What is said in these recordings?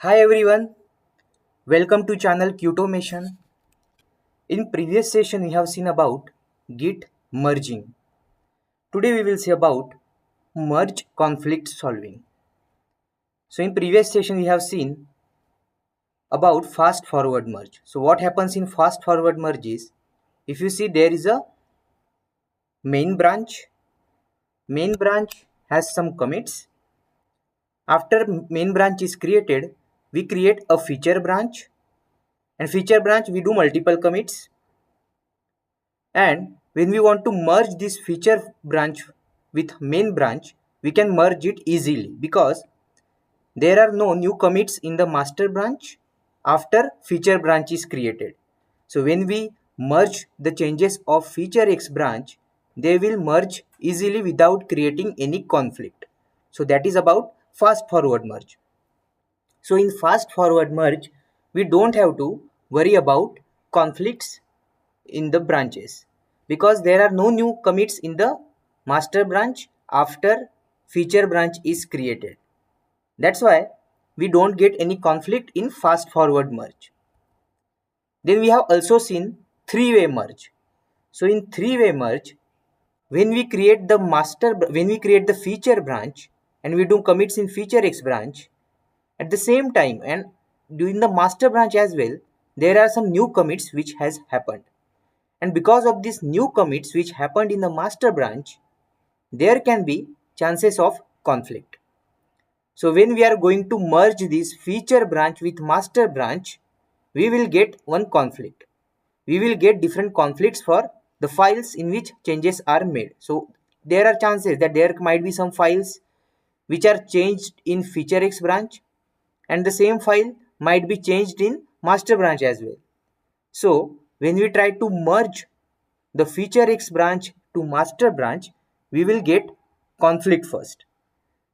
Hi everyone, welcome to channel Qtomation. In previous session we have seen about Git merging. Today we will see about merge conflict solving. So in previous session we have seen about fast forward merge. So what happens in fast forward merge is, if you see there is a main branch. Main branch has some commits. After main branch is created, we create a feature branch, and feature branch we do multiple commits. And when we want to merge this feature branch with main branch, we can merge it easily because there are no new commits in the master branch after feature branch is created. So when we merge the changes of feature X branch, they will merge easily without creating any conflict. So that is about fast forward merge. So in fast forward merge, we don't have to worry about conflicts in the branches because there are no new commits in the master branch after feature branch is created. That's why we don't get any conflict in fast forward merge. Then we have also seen three-way merge. So in three-way merge, when we create the feature branch and we do commits in feature X branch, at the same time and during the master branch as well, there are some new commits which has happened. And because of these new commits which happened in the master branch, there can be chances of conflict. So when we are going to merge this feature branch with master branch, we will get one conflict. We will get different conflicts for the files in which changes are made. So there are chances that there might be some files which are changed in feature X branch and the same file might be changed in master branch as well. So when we try to merge the feature X branch to master branch, we will get conflict first.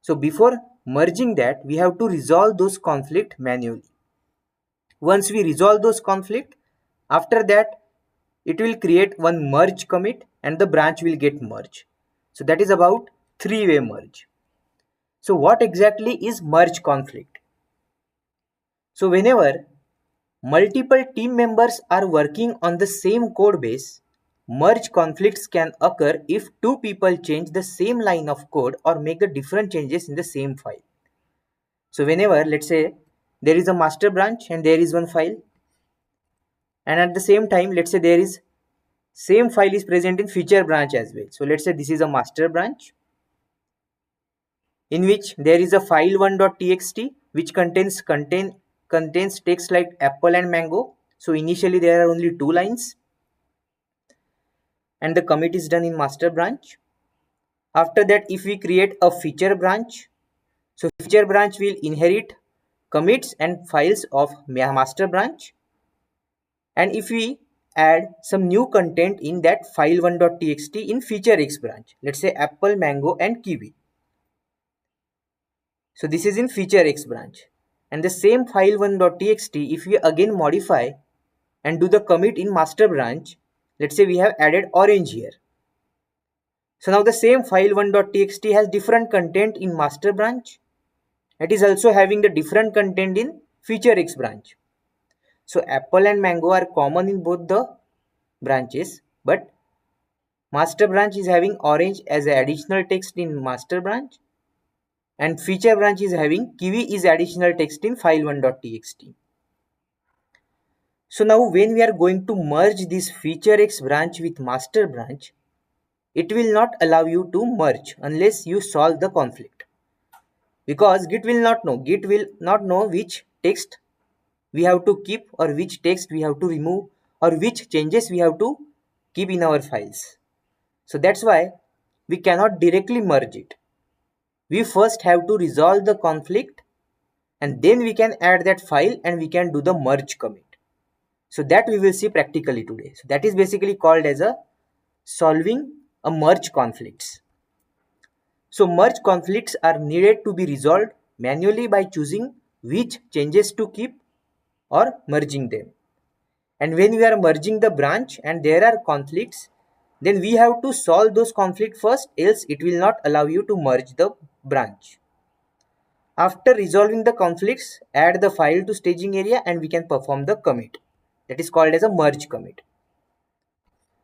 So before merging that, we have to resolve those conflict manually. Once we resolve those conflict, after that it will create one merge commit and the branch will get merged. So that is about three-way merge. So what exactly is merge conflict? So whenever multiple team members are working on the same code base, merge conflicts can occur if two people change the same line of code or make the different changes in the same file. So whenever, let's say, there is a master branch and there is one file, and at the same time, let's say there is same file is present in feature branch as well. So let's say this is a master branch in which there is a file1.txt which contains text like apple and mango. So initially there are only two lines and the commit is done in master branch. After that, if we create a feature branch, so feature branch will inherit commits and files of master branch. And if we add some new content in that file1.txt in feature X branch, let's say apple, mango and kiwi. So this is in feature X branch. And the same file1.txt, if we again modify and do the commit in master branch, let's say we have added orange here. So now the same file1.txt has different content in master branch. It is also having the different content in feature X branch. So apple and mango are common in both the branches, but master branch is having orange as an additional text in master branch and feature branch is having kiwi is additional text in file1.txt. So now when we are going to merge this feature X branch with master branch, it will not allow you to merge unless you solve the conflict. Because Git will not know which text we have to keep or which text we have to remove or which changes we have to keep in our files. So that's why we cannot directly merge it. We first have to resolve the conflict and then we can add that file and we can do the merge commit. So that we will see practically today. So that is basically called as a solving a merge conflicts. So merge conflicts are needed to be resolved manually by choosing which changes to keep or merging them. And when we are merging the branch and there are conflicts, then we have to solve those conflicts first, else it will not allow you to merge the branch. After resolving the conflicts, add the file to staging area and we can perform the commit. That is called as a merge commit.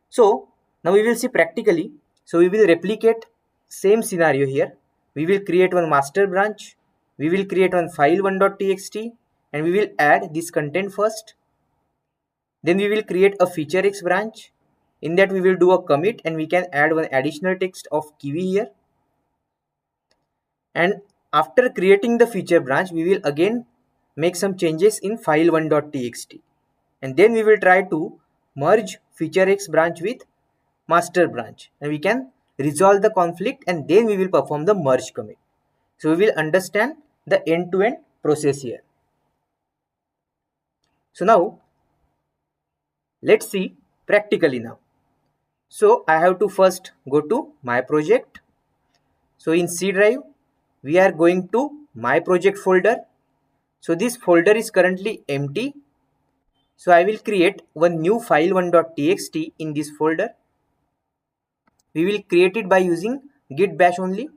So now we will see practically. So we will replicate same scenario here. We will create one master branch. We will create one file1.txt and we will add this content first. Then we will create a featurex branch. In that we will do a commit and we can add one additional text of Kiwi here. And after creating the feature branch, we will again make some changes in file1.txt. And then we will try to merge featurex branch with master branch. And we can resolve the conflict and then we will perform the merge commit. So we will understand the end-to-end process here. So now let's see practically now. So I have to first go to my project. So in C drive, we are going to my project folder. So this folder is currently empty. So I will create one new file1.txt in this folder. We will create it by using git bash only.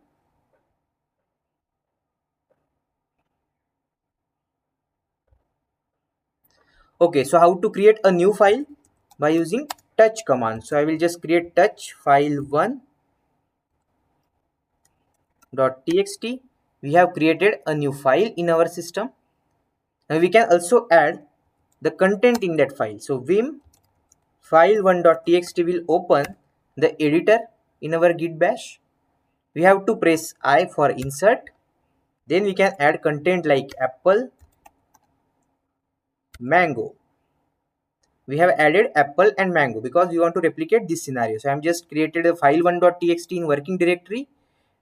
Okay, so how to create a new file? By using touch command. So I will just create touch file1.txt. We have created a new file in our system. Now we can also add the content in that file. So vim file1.txt will open the editor in our git bash. We have to press I for insert. Then we can add content like apple, mango. We have added apple and mango because we want to replicate this scenario. So I'm just created a file1.txt in working directory.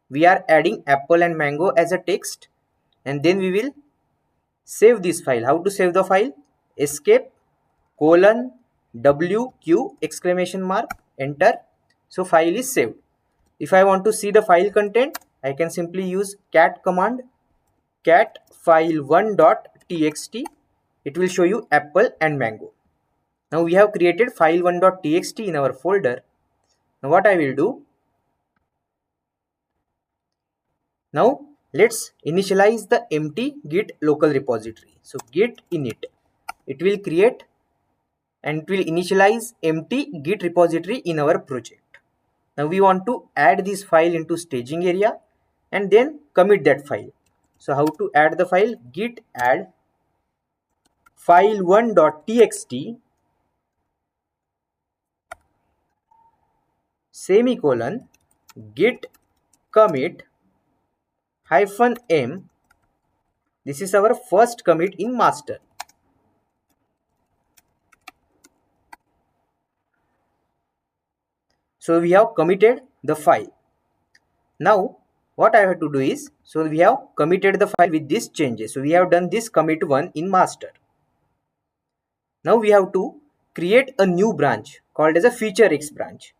We are adding apple and mango as a text and then we will save this file. How to save the file? Escape colon WQ exclamation mark enter. So file is saved. If I want to see the file content, I can simply use cat command, cat file1.txt. It will show you apple and mango. Now we have created file1.txt in our folder. Now what I will do? Now let's initialize the empty git local repository. So git init, it will create and it will initialize empty git repository in our project. Now we want to add this file into staging area and then commit that file. So how to add the file? Git add file1.txt semicolon git commit -m. This is our first commit in master. So we have committed the file. Now what I have to do is, so we have committed the file with these changes. So we have done this commit 1 in master. Now we have to create a new branch called as a featurex branch.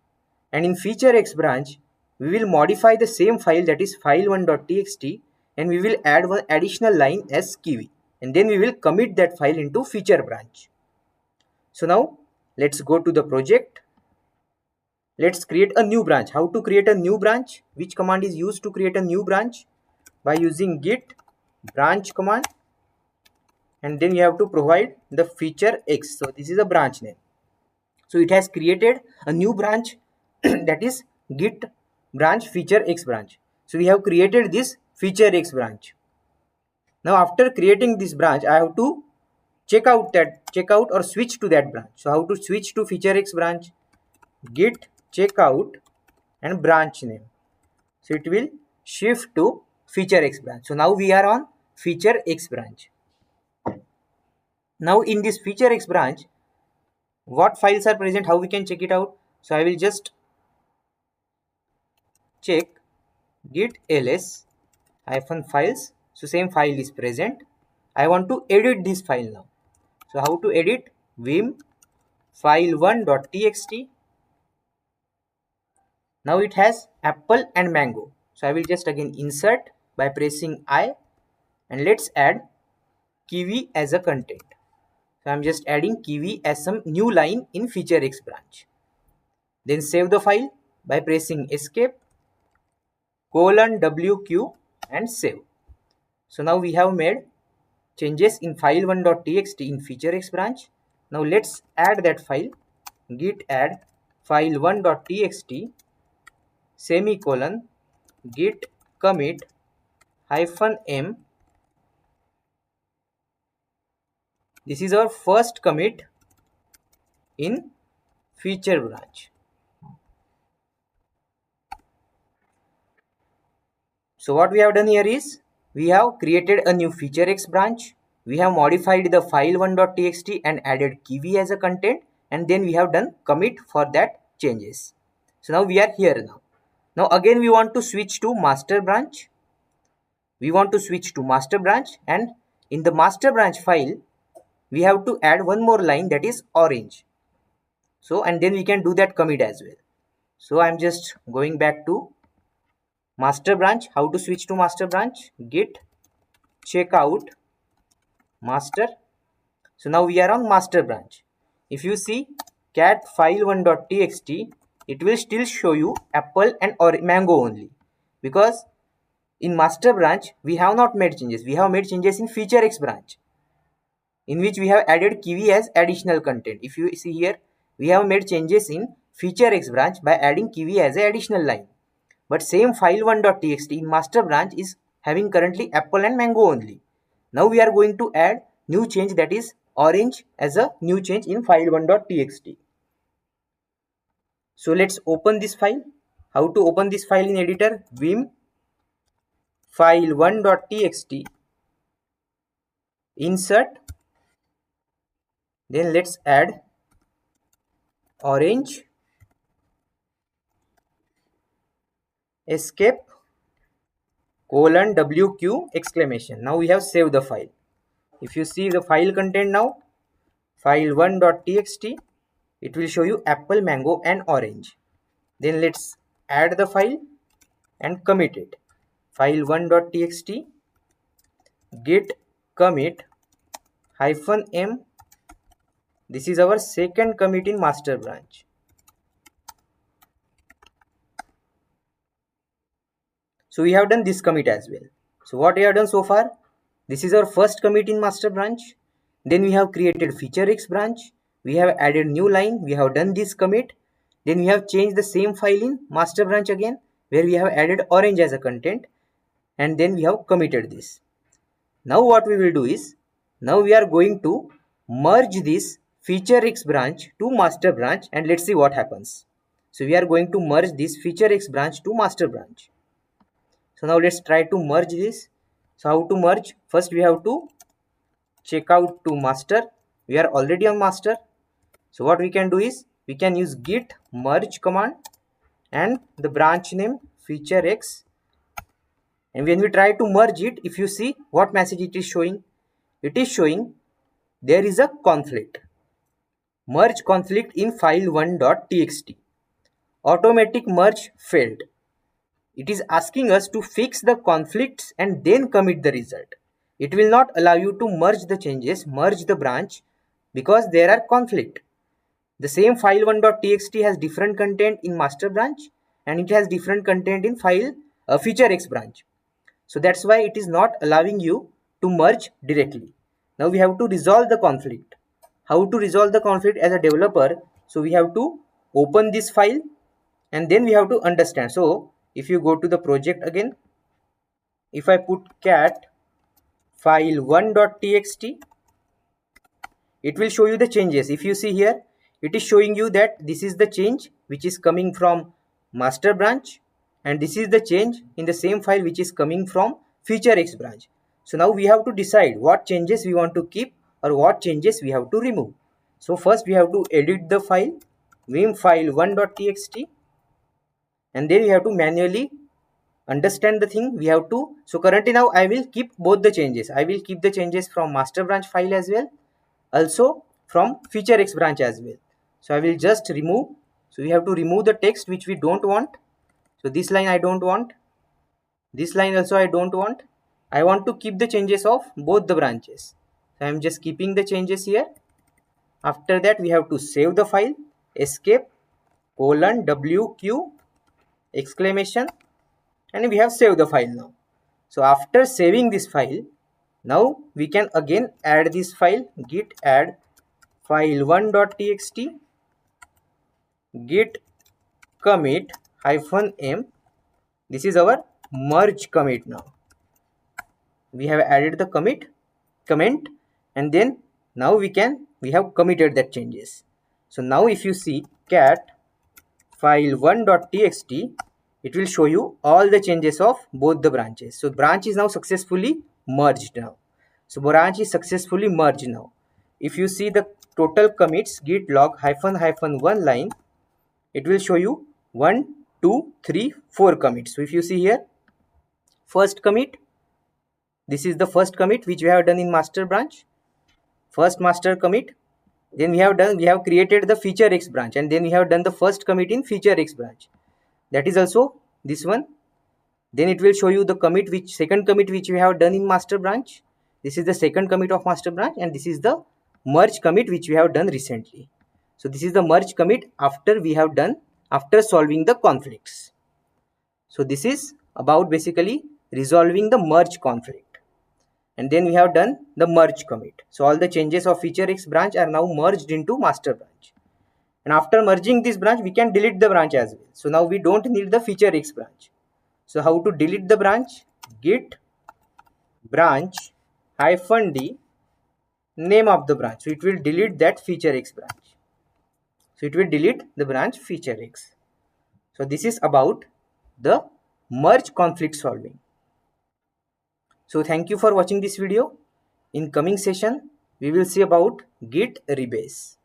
And in featurex branch, we will modify the same file, that is file1.txt, and we will add one additional line as Kiwi. And then we will commit that file into feature branch. So now let's go to the project. Let's create a new branch. How to create a new branch? Which command is used to create a new branch? By using git branch command. And then you have to provide the feature x. So this is a branch name. So it has created a new branch that is git branch feature x branch. So we have created this feature x branch. Now after creating this branch, I have to check out or switch to that branch. So how to switch to feature x branch? Git checkout and branch name. So it will shift to feature x branch. So now we are on feature x branch. Now in this feature x branch, what files are present? How we can check it out? So I will just check git ls -files. So same file is present. I want to edit this file now. So how to edit? Vim file1.txt. Now it has apple and mango. So I will just again insert by pressing I and let's add Kiwi as a content. So I'm just adding Kiwi as some new line in feature x branch. Then save the file by pressing escape colon WQ and save. So now we have made changes in file1.txt in featurex branch. Now let's add that file. Git add file1.txt semicolon git commit -m. This is our first commit in feature branch. So what we have done here is we have created a new featurex branch. We have modified the file1.txt and added kiwi as a content, and then we have done commit for that changes. So now we are here now. Now again we want to switch to master branch. And in the master branch file we have to add one more line, that is orange. So and then we can do that commit as well. So I'm just going back to master branch. How to switch to master branch? Git checkout master. So now we are on master branch. If you see cat file1.txt, it will still show you apple and or mango only, because in master branch we have not made changes. We have made changes in featurex branch, in which we have added kiwi as additional content. If you see here, we have made changes in featurex branch by adding kiwi as an additional line. But same file1.txt in master branch is having currently apple and mango only. Now we are going to add new change, that is orange, as a new change in file1.txt. So let's open this file. How to open this file in editor? Vim file1.txt, insert, then let's add orange, escape, :wq exclamation. Now we have saved the file. If you see the file content now, file1.txt, it will show you apple, mango and orange. Then let's add the file and commit it. File1.txt git commit -m. This is our second commit in master branch. So we have done this commit as well. So what we have done so far, this is our first commit in master branch. Then we have created featurex branch. We have added new line. We have done this commit. Then we have changed the same file in master branch again, where we have added orange as a content, and then we have committed this. Now what we will do is, now we are going to merge this featurex branch to master branch, and let's see what happens. So we are going to merge this featurex branch to master branch. So now let's try to merge this. So how to merge? First we have to check out to master. We are already on master. So what we can do is, we can use git merge command and the branch name featurex. And when we try to merge it, if you see what message it is showing, it is showing there is a conflict. Merge conflict in file1.txt. Automatic merge failed. It is asking us to fix the conflicts and then commit the result. It will not allow you to merge the changes, merge the branch, because there are conflict. The same file1.txt has different content in master branch and it has different content in featurex branch. So that's why it is not allowing you to merge directly. Now we have to resolve the conflict. How to resolve the conflict as a developer? So we have to open this file and then we have to understand. So if you go to the project again, if I put cat file1.txt, it will show you the changes. If you see here, it is showing you that this is the change which is coming from master branch, and this is the change in the same file which is coming from featurex branch. So now we have to decide what changes we want to keep or what changes we have to remove. So first we have to edit the file, vim file1.txt, and then we have to manually understand the thing. We have to, so currently now I will keep both the changes. I will keep the changes from master branch file as well, also from featurex branch as well. So I will just remove. So we have to remove the text which we don't want. So this line I don't want, this line also I don't want. I want to keep the changes of both the branches. So I am just keeping the changes here. After that we have to save the file, escape, :wq exclamation, and we have saved the file now. So after saving this file, now we can again add this file, git add file1.txt git commit -m. This is our merge commit. Now we have added the comment, and then now we have committed that changes. So now if you see cat file1.txt, it will show you all the changes of both the branches. So branch is now successfully merged now. So branch is successfully merged now. If you see the total commits git log -1 line, it will show you 1, 2, 3, 4 commits. So if you see here, first commit, this is the first commit which we have done in master branch, first master commit. Then we have created the feature X branch, and then we have done the first commit in feature X branch. That is also this one. Then it will show you the commit, second commit which we have done in master branch. This is the second commit of master branch, and this is the merge commit which we have done recently. So this is the merge commit after solving the conflicts. So this is about basically resolving the merge conflict. And then we have done the merge commit. So all the changes of feature X branch are now merged into master branch. And after merging this branch, we can delete the branch as well. So now we don't need the feature X branch. So how to delete the branch? Git branch -d name of the branch. So it will delete that feature X branch. So it will delete the branch feature X. So this is about the merge conflict solving. So thank you for watching this video. In coming session, we will see about git rebase.